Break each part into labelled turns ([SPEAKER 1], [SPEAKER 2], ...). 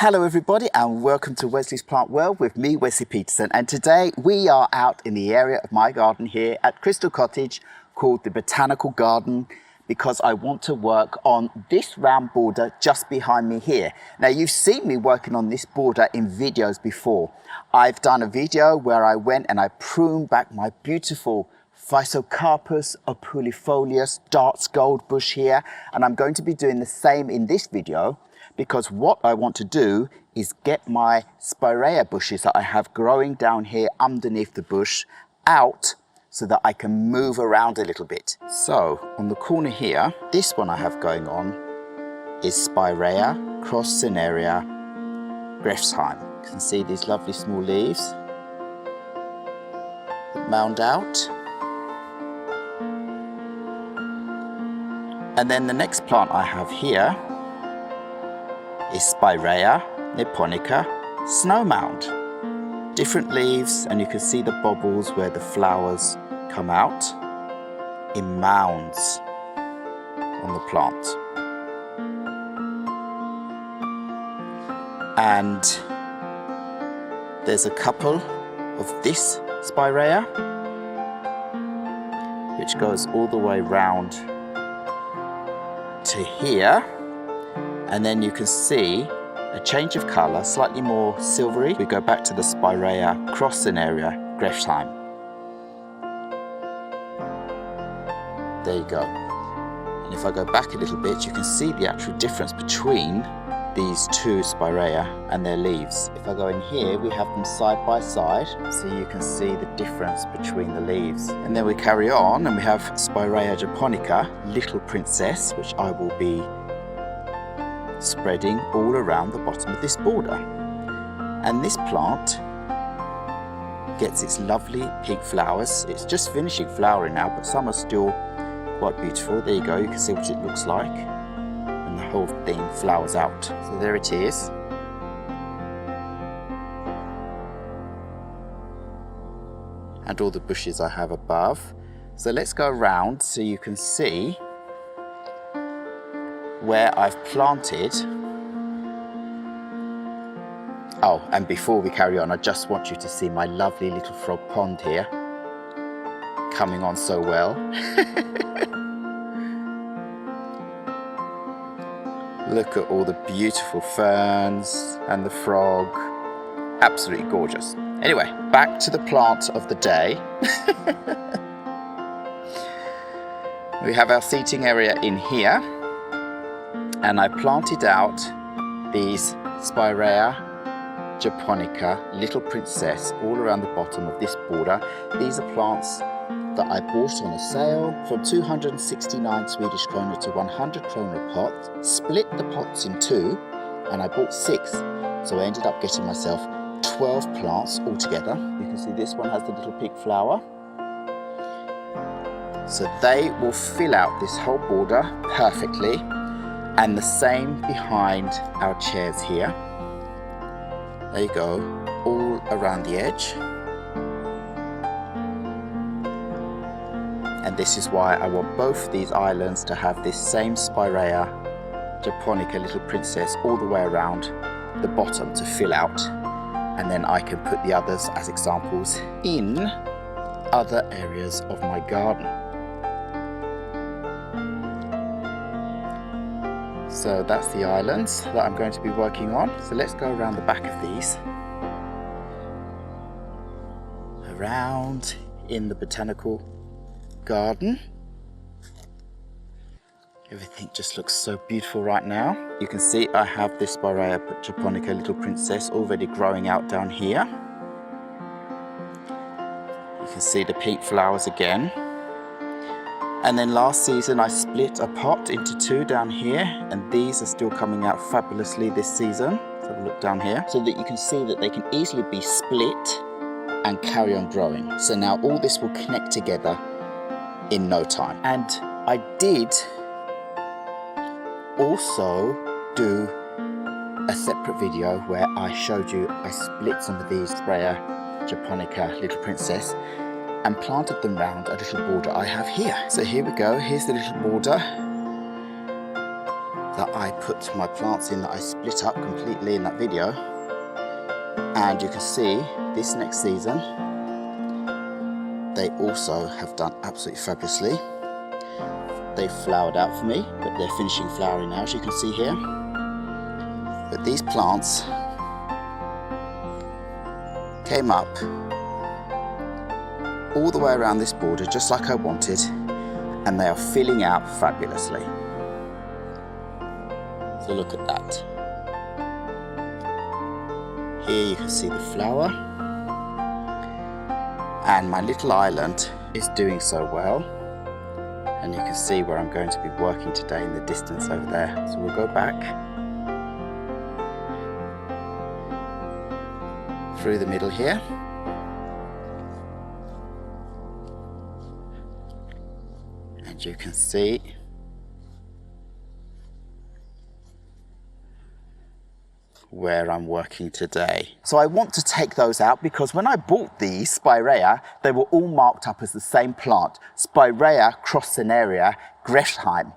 [SPEAKER 1] Hello everybody and welcome to Wesley's Plant World with me, Wesley Peterson, and today we are out in the area of my garden here at Crystal Cottage called the Botanical Garden because I want to work on this round border just behind me here. Now you've seen me working on this border in videos before. I've done a video where I went and I pruned back my beautiful Physocarpus opulifolius Darts Gold bush here, and I'm going to be doing the same in this video because what I want to do is get my Spiraea bushes that I have growing down here underneath the bush out so that I can move around a little bit. So on the corner here, this one I have going on is Spiraea cross cinerea Grefscheim. You can see these lovely small leaves that mound out. And then the next plant I have here is Spiraea nipponica Snowmound. Different leaves, and you can see the bubbles where the flowers come out in mounds on the plant. And there's a couple of this Spiraea which goes all the way round to here. And then you can see a change of colour, slightly more silvery. We go back to the Spiraea cross cinerea Grefscheim. There you go. And if I go back a little bit, you can see the actual difference between these two Spiraea and their leaves. If I go in here, we have them side by side, so you can see the difference between the leaves. And then we carry on and we have Spiraea japonica, Little Princess, which I will be spreading all around the bottom of this border. And this plant gets its lovely pink flowers. It's just finishing flowering now, but some are still quite beautiful. There you go, you can see what it looks like when the whole thing flowers out. So there it is. And all the bushes I have above. So let's go around so you can see where I've planted. Oh, and before we carry on, I just want you to see my lovely little frog pond here, coming on so well. Look at all the beautiful ferns and the frog, absolutely gorgeous. Anyway, back to the plant of the day. We have our seating area in here, and I planted out these Spiraea japonica Little Princess all around the bottom of this border. These are plants that I bought on a sale from 269 Swedish kronor to 100 kronor a pot, split the pots in two, and I bought 6. So I ended up getting myself 12 plants altogether. You can see this one has the little pink flower. So they will fill out this whole border perfectly. And the same behind our chairs here. There you go, all around the edge. And this is why I want both these islands to have this same Spiraea japonica Little Princess all the way around the bottom to fill out. And then I can put the others as examples in other areas of my garden. So that's the islands that I'm going to be working on. So let's go around the back of these. Around in the botanical garden. Everything just looks so beautiful right now. You can see I have this Spiraea japonica Little Princess already growing out down here. You can see the pink flowers again. And then last season I split a pot into 2 down here, and these are still coming out fabulously this season. Let's have a look down here, so that you can see that they can easily be split and carry on growing. So now all this will connect together in no time. And I did also do a separate video where I showed you I split some of these Spiraea japonica Little Princess and planted them round a little border I have here. So here we go, here's the little border that that I put my plants in that I split up completely in that video. And you can see this next season, they also have done absolutely fabulously. They flowered out for me, but they're finishing flowering now, as you can see here. But these plants came up all the way around this border, just like I wanted, and they are filling out fabulously. So look at that. Here you can see the flower, and my little island is doing so well. And you can see where I'm going to be working today in the distance over there. So we'll go back through the middle here. And you can see where I'm working today. So I want to take those out because when I bought these Spiraea, they were all marked up as the same plant, Spiraea cross cinerea Grefscheim.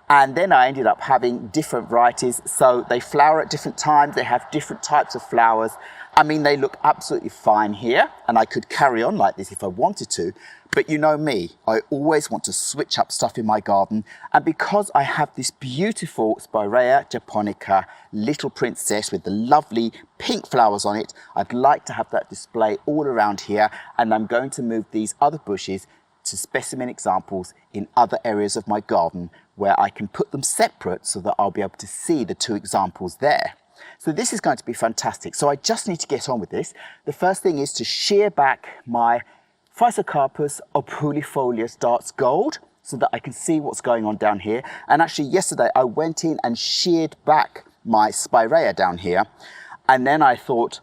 [SPEAKER 1] And then I ended up having different varieties, so they flower at different times, they have different types of flowers. I mean, they look absolutely fine here, and I could carry on like this if I wanted to, but you know me, I always want to switch up stuff in my garden, and because I have this beautiful Spiraea japonica little princess with the lovely pink flowers on it, I'd like to have that display all around here, and I'm going to move these other bushes to specimen examples in other areas of my garden where I can put them separate so that I'll be able to see the two examples there. So this is going to be fantastic. So I just need to get on with this. The first thing is to shear back my Physocarpus opulifolius darts gold so that I can see what's going on down here. And actually yesterday I went in and sheared back my Spiraea down here. And then I thought,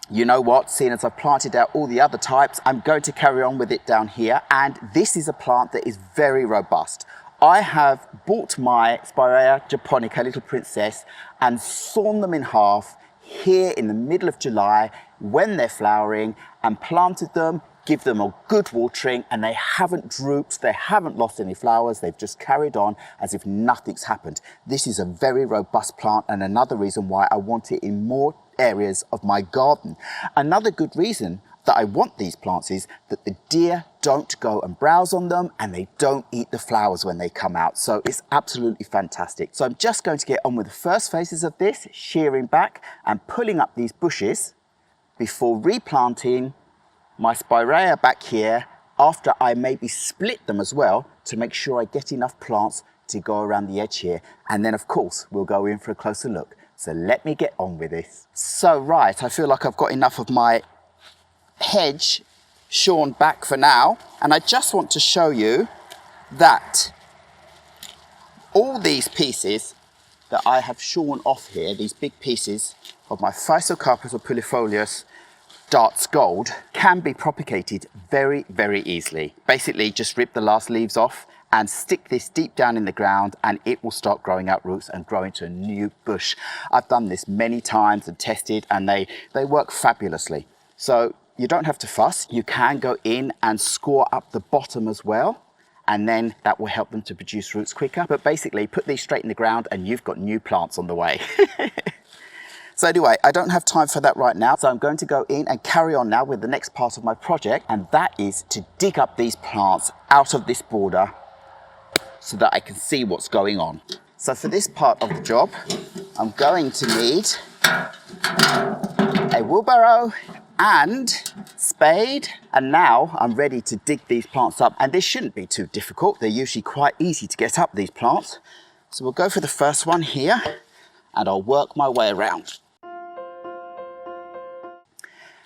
[SPEAKER 1] you know what, seeing as I've planted out all the other types, I'm going to carry on with it down here. And this is a plant that is very robust. I have bought my Spiraea japonica little princess and sawn them in half here in the middle of July when they're flowering, and planted them, give them a good watering, and they haven't drooped, they haven't lost any flowers, they've just carried on as if nothing's happened. This is a very robust plant, and another reason why I want it in more areas of my garden. Another good reason that I want these plants is that the deer don't go and browse on them, and they don't eat the flowers when they come out. So it's absolutely fantastic. So I'm just going to get on with the first phases of this, shearing back and pulling up these bushes before replanting my Spiraea back here, after I maybe split them as well to make sure I get enough plants to go around the edge here. And then of course we'll go in for a closer look. So let me get on with this. So right, I feel like I've got enough of my hedge shorn back for now, and I just want to show you that all these pieces that I have shorn off here, these big pieces of my Physocarpus opulifolius darts gold, can be propagated very, very easily. Basically just rip the last leaves off and stick this deep down in the ground, and it will start growing out roots and grow into a new bush. I've done this many times and tested, and they work fabulously. So you don't have to fuss. You can go in and score up the bottom as well, and then that will help them to produce roots quicker. But basically put these straight in the ground and you've got new plants on the way. So anyway, I don't have time for that right now. So I'm going to go in and carry on now with the next part of my project, and that is to dig up these plants out of this border so that I can see what's going on. So for this part of the job, I'm going to need a wheelbarrow and spade, and now I'm ready to dig these plants up, and this shouldn't be too difficult. They're usually quite easy to get up, these plants. So we'll go for the first one here, and I'll work my way around.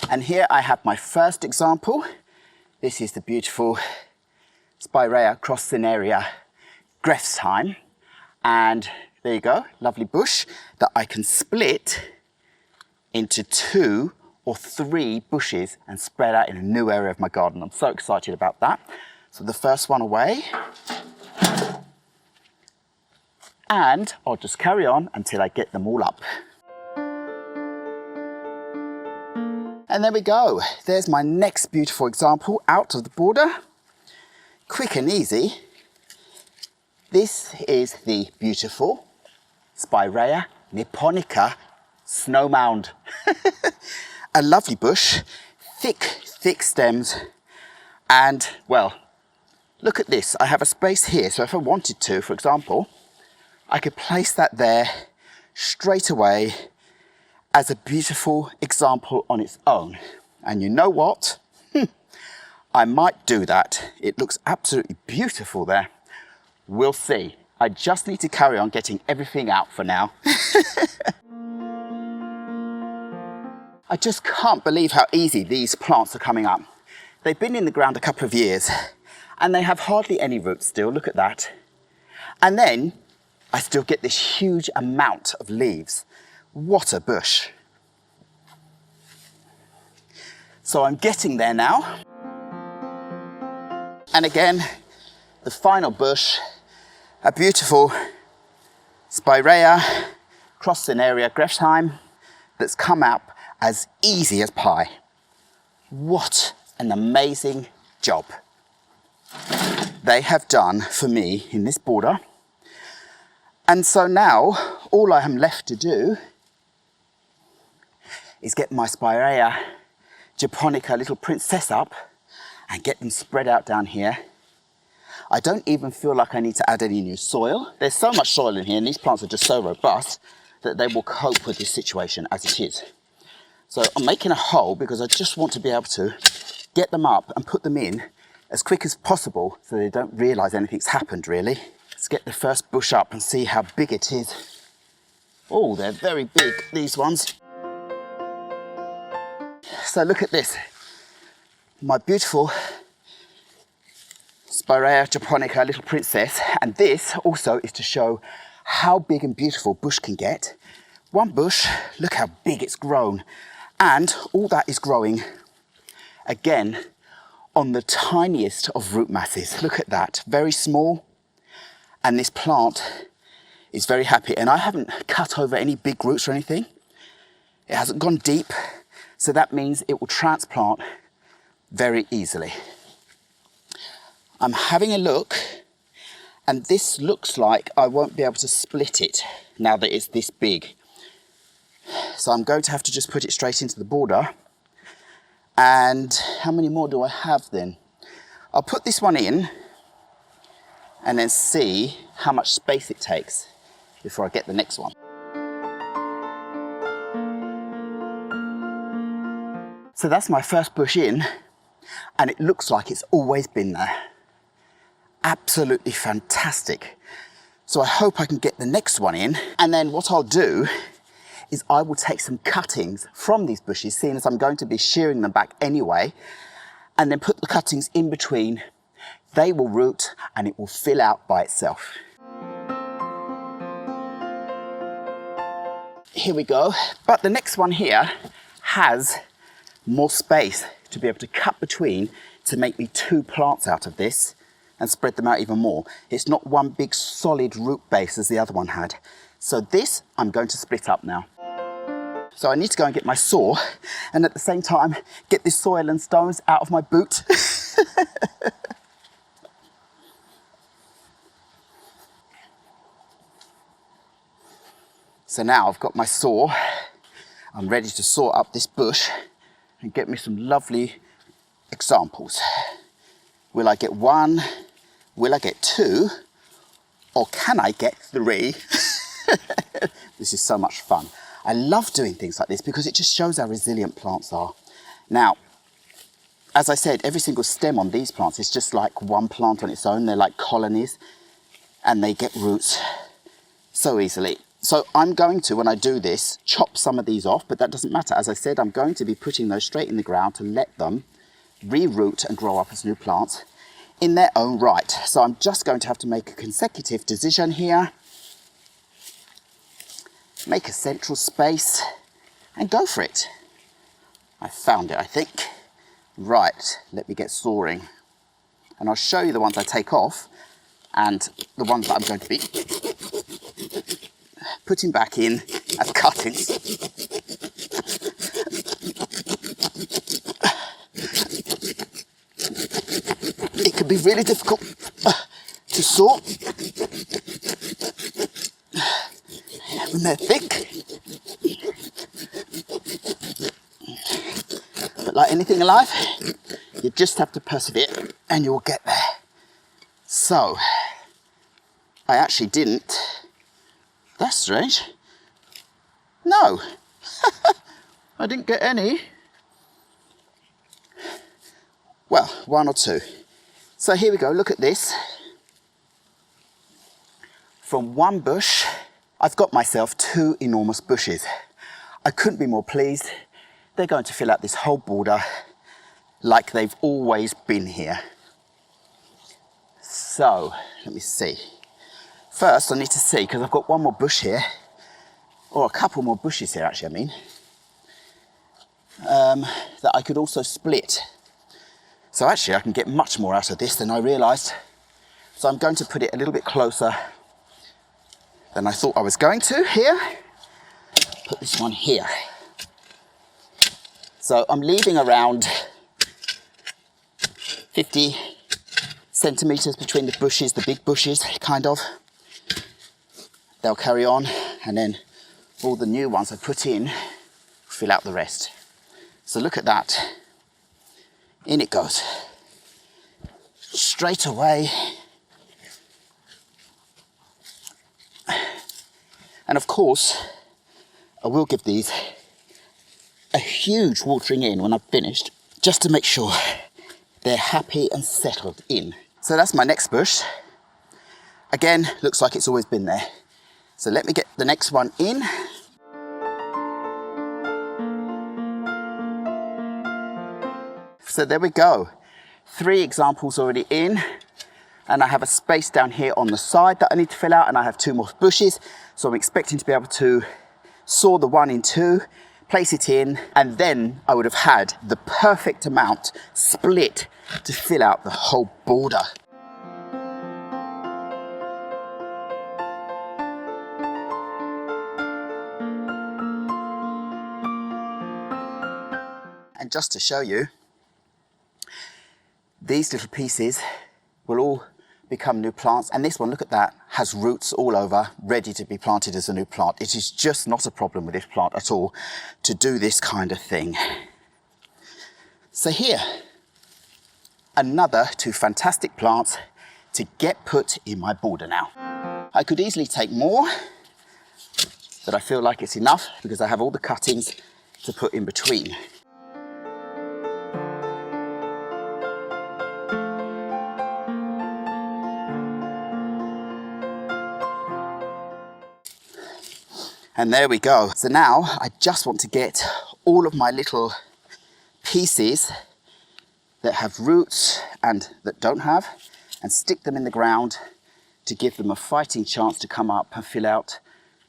[SPEAKER 1] And here I have my first example. This is the beautiful Spiraea cross cinerea Grefscheim, and there you go, lovely bush that I can split into 2 or 3 bushes and spread out in a new area of my garden. I'm so excited about that. So the first one away, and I'll just carry on until I get them all up. And there we go. There's my next beautiful example out of the border. Quick and easy. This is the beautiful Spiraea nipponica Snowmound. A lovely bush, thick stems, and well, look at this. I have a space here, so if I wanted to, for example, I could place that there straight away as a beautiful example on its own. And you know what? I might do that. It looks absolutely beautiful there. We'll see. I just need to carry on getting everything out for now. I just can't believe how easy these plants are coming up. They've been in the ground a couple of years and they have hardly any roots still. Look at that. And then I still get this huge amount of leaves. What a bush. So I'm getting there now. And again, the final bush, a beautiful Spiraea cross cinerea Grefscheim that's come up as easy as pie. What an amazing job they have done for me in this border. And so now all I am left to do is get my Spiraea japonica little princess up and get them spread out down here. I don't even feel like I need to add any new soil. There's so much soil in here and these plants are just so robust that they will cope with this situation as it is. So I'm making a hole because I just want to be able to get them up and put them in as quick as possible so they don't realise anything's happened really. Let's get the first bush up and see how big it is. Oh, they're very big, these ones. So look at this. My beautiful Spiraea japonica little princess, and this also is to show how big and beautiful bush can get. One bush, look how big it's grown, and all that is growing again on the tiniest of root masses. Look at that, very small, and this plant is very happy. And I haven't cut over any big roots or anything. It hasn't gone deep, so that means it will transplant very easily. I'm having a look, and this looks like I won't be able to split it now that it's this big. So I'm going to have to just put it straight into the border. And how many more do I have then? I'll put this one in and then see how much space it takes before I get the next one. So that's my first bush in, and it looks like it's always been there. Absolutely fantastic. So I hope I can get the next one in, and then what I'll do is I will take some cuttings from these bushes, seeing as I'm going to be shearing them back anyway, and then put the cuttings in between. They will root and it will fill out by itself. Here we go. But the next one here has more space to be able to cut between to make me two plants out of this and spread them out even more. It's not one big solid root base as the other one had. So this I'm going to split up now. So I need to go and get my saw and at the same time get this soil and stones out of my boot. So now I've got my saw, I'm ready to saw up this bush and get me some lovely examples. Will I get one? Will I get two? Or can I get three? This is so much fun. I love doing things like this because it just shows how resilient plants are. Now, as I said, every single stem on these plants is just like one plant on its own. They're like colonies and they get roots so easily. So I'm going to, when I do this, chop some of these off, but that doesn't matter. As I said, I'm going to be putting those straight in the ground to let them re-root and grow up as new plants in their own right. So I'm just going to have to make a consecutive decision here. Make a central space and go for it. I found it, I think. Right, let me get sawing. And I'll show you the ones I take off and the ones that I'm going to be putting back in as cuttings. It can be really difficult to saw. and they're thick. But like anything alive, you just have to persevere and you'll get there. So, I actually didn't. That's strange. No, I didn't get any. Well, one or two. So here we go, look at this. From one bush, I've got myself 2 enormous bushes. I couldn't be more pleased. They're going to fill out this whole border like they've always been here. So, let me see. First, I need to see, because I've got one more bush here, or a couple more bushes here actually, I mean, that I could also split. So actually I can get much more out of this than I realised. So I'm going to put it a little bit closer than I thought I was going to here. Put this one here. So I'm leaving around 50 centimetres between the bushes, the big bushes, kind of. They'll carry on, and then all the new ones I put in fill out the rest. So look at that. In it goes. Straight away. And of course, I will give these a huge watering in when I've finished, just to make sure they're happy and settled in. So that's my next bush. Again, looks like it's always been there. So let me get the next one in. So there we go. 3 examples already in. And I have a space down here on the side that I need to fill out, and I have 2 more bushes. So I'm expecting to be able to saw the one in 2, place it in, and then I would have had the perfect amount split to fill out the whole border. And just to show you, these little pieces will all become new plants. And this one, look at that, has roots all over, ready to be planted as a new plant. It is just not a problem with this plant at all to do this kind of thing. So here, another 2 fantastic plants to get put in my border now. I could easily take more, but I feel like it's enough because I have all the cuttings to put in between. And there we go. So now I just want to get all of my little pieces that have roots and that don't have, and stick them in the ground to give them a fighting chance to come up and fill out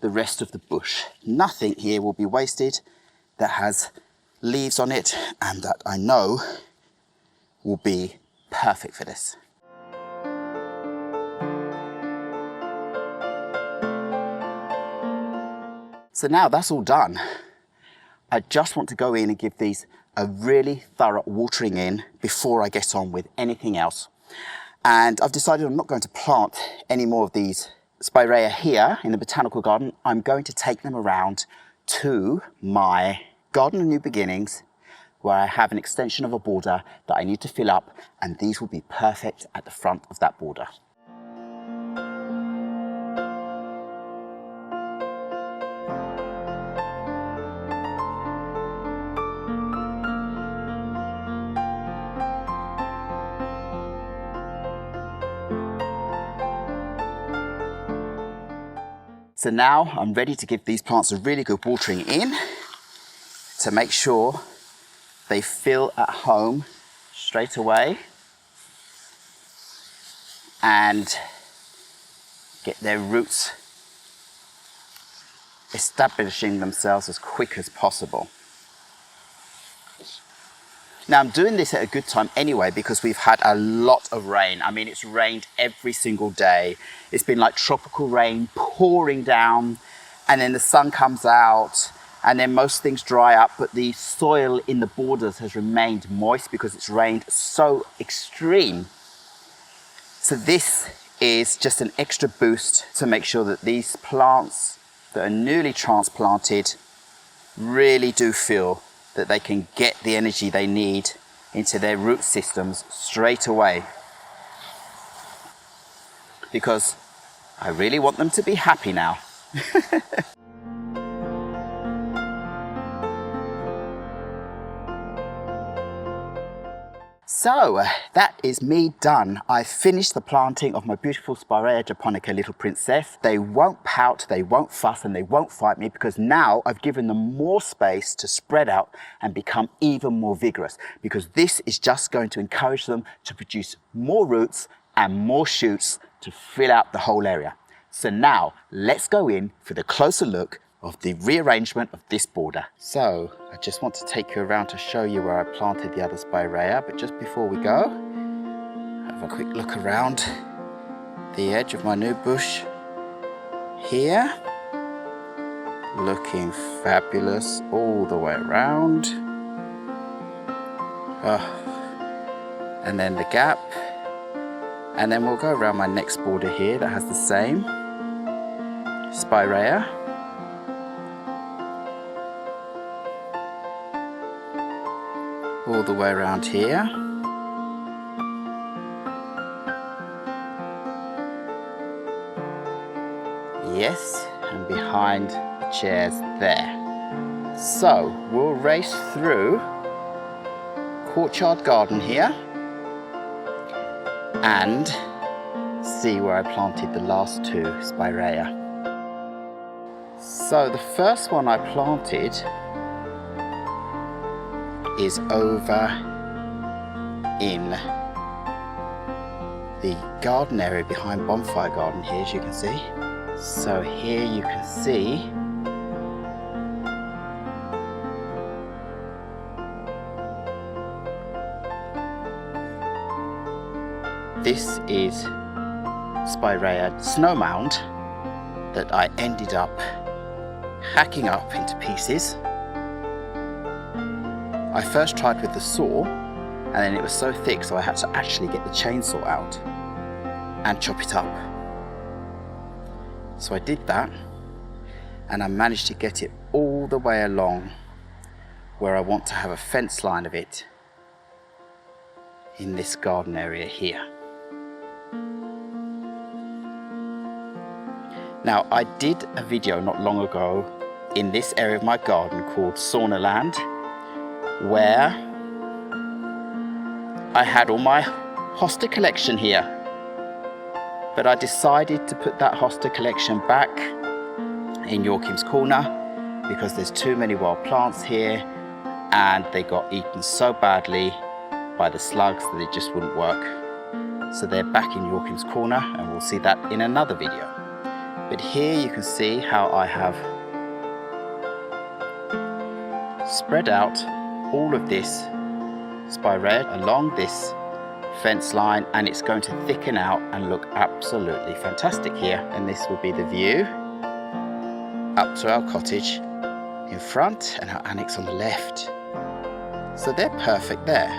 [SPEAKER 1] the rest of the bush. Nothing here will be wasted that has leaves on it and that I know will be perfect for this. So now that's all done. I just want to go in and give these a really thorough watering in before I get on with anything else. And I've decided I'm not going to plant any more of these Spiraea here in the botanical garden. I'm going to take them around to my Garden of New Beginnings, where I have an extension of a border that I need to fill up, and these will be perfect at the front of that border. So now I'm ready to give these plants a really good watering in to make sure they feel at home straight away and get their roots establishing themselves as quick as possible. Now I'm doing this at a good time anyway because we've had a lot of rain. I mean, it's rained every single day. It's been like tropical rain pouring down, and then the sun comes out and then most things dry up, but the soil in the borders has remained moist because it's rained so extreme. So this is just an extra boost to make sure that these plants that are newly transplanted really do feel that they can get the energy they need into their root systems straight away, because I really want them to be happy now. So that is me done. I've finished the planting of my beautiful Spiraea japonica little princess. They won't pout, they won't fuss, and they won't fight me, because now I've given them more space to spread out and become even more vigorous, because this is just going to encourage them to produce more roots and more shoots to fill out the whole area. So now let's go in for the closer look of the rearrangement of this border. So I just want to take you around to show you where I planted the other Spiraea, but just before we go, have a quick look around the edge of my new bush here. Looking fabulous all the way around. And then the gap. And then we'll go around my next border here that has the same Spiraea. All the way around here. Yes, and behind the chairs there. So we'll race through courtyard garden here and see where I planted the last two Spiraea. So the first one I planted is over in the garden area behind Bonfire Garden here, as you can see. So here you can see this is Spiraea Snowmound that I ended up hacking up into pieces. I first tried with the saw, and then it was so thick so I had to actually get the chainsaw out and chop it up. So I did that, and I managed to get it all the way along where I want to have a fence line of it in this garden area here. Now, I did a video not long ago in this area of my garden called Sauna Land, where I had all my hosta collection here, but I decided to put that hosta collection back in Joachim's corner because there's too many wild plants here and they got eaten so badly by the slugs that it just wouldn't work. So they're back in Joachim's corner, and we'll see that in another video. But here you can see how I have spread out all of this Spiraea along this fence line, and it's going to thicken out and look absolutely fantastic here. And this will be the view up to our cottage in front and our annex on the left. So they're perfect there.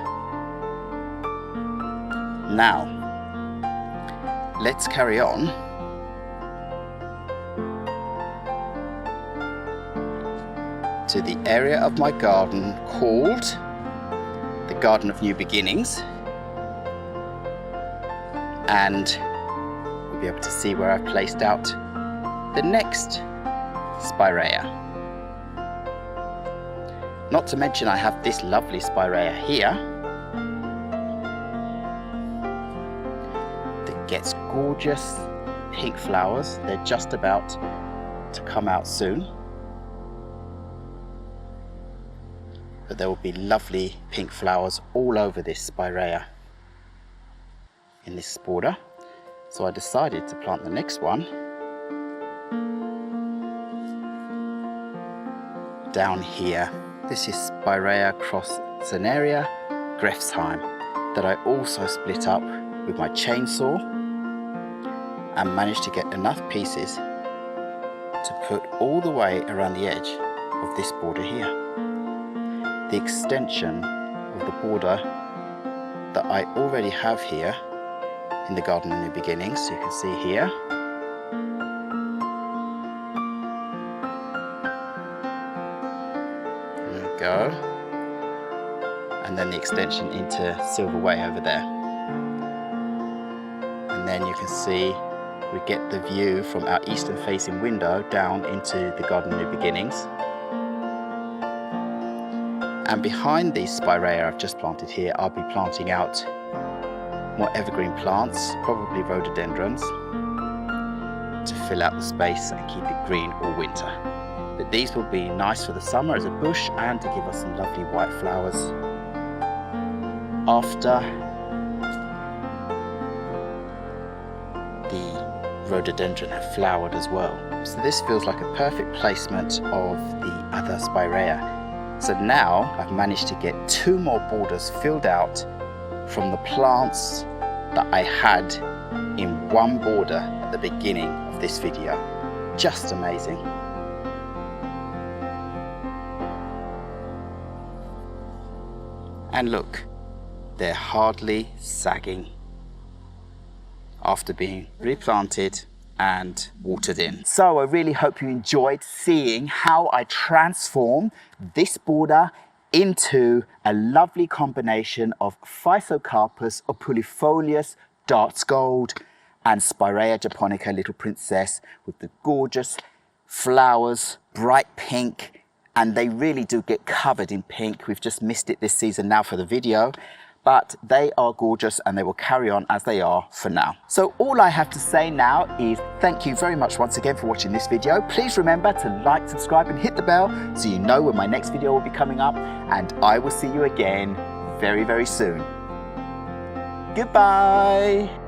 [SPEAKER 1] Now let's carry on to the area of my garden called the Garden of New Beginnings, and we'll be able to see where I've placed out the next Spiraea. Not to mention I have this lovely Spiraea here that gets gorgeous pink flowers. They're just about to come out soon. But there will be lovely pink flowers all over this Spiraea in this border. So I decided to plant the next one down here. This is Spiraea cross cinerea Grefscheim that I also split up with my chainsaw and managed to get enough pieces to put all the way around the edge of this border here. The extension of the border that I already have here in the Garden of New Beginnings, you can see here, go. And then the extension into Silver Way over there. And then you can see we get the view from our eastern facing window down into the Garden of New Beginnings. And behind these Spiraea I've just planted here, I'll be planting out more evergreen plants, probably rhododendrons, to fill out the space and keep it green all winter. But these will be nice for the summer as a bush and to give us some lovely white flowers after the rhododendron have flowered as well. So this feels like a perfect placement of the other Spiraea. So now I've managed to get 2 more borders filled out from the plants that I had in one border at the beginning of this video. Just amazing. And look, they're hardly sagging after being replanted and watered in. So I really hope you enjoyed seeing how I transform this border into a lovely combination of Physocarpus opulifolius Darts Gold and Spiraea japonica Little Princess with the gorgeous flowers, bright pink, and they really do get covered in pink. We've just missed it this season now for the video, but they are gorgeous and they will carry on as they are for now. So all I have to say now is thank you very much once again for watching this video. Please remember to like, subscribe and hit the bell so you know when my next video will be coming up, and I will see you again very, very soon. Goodbye.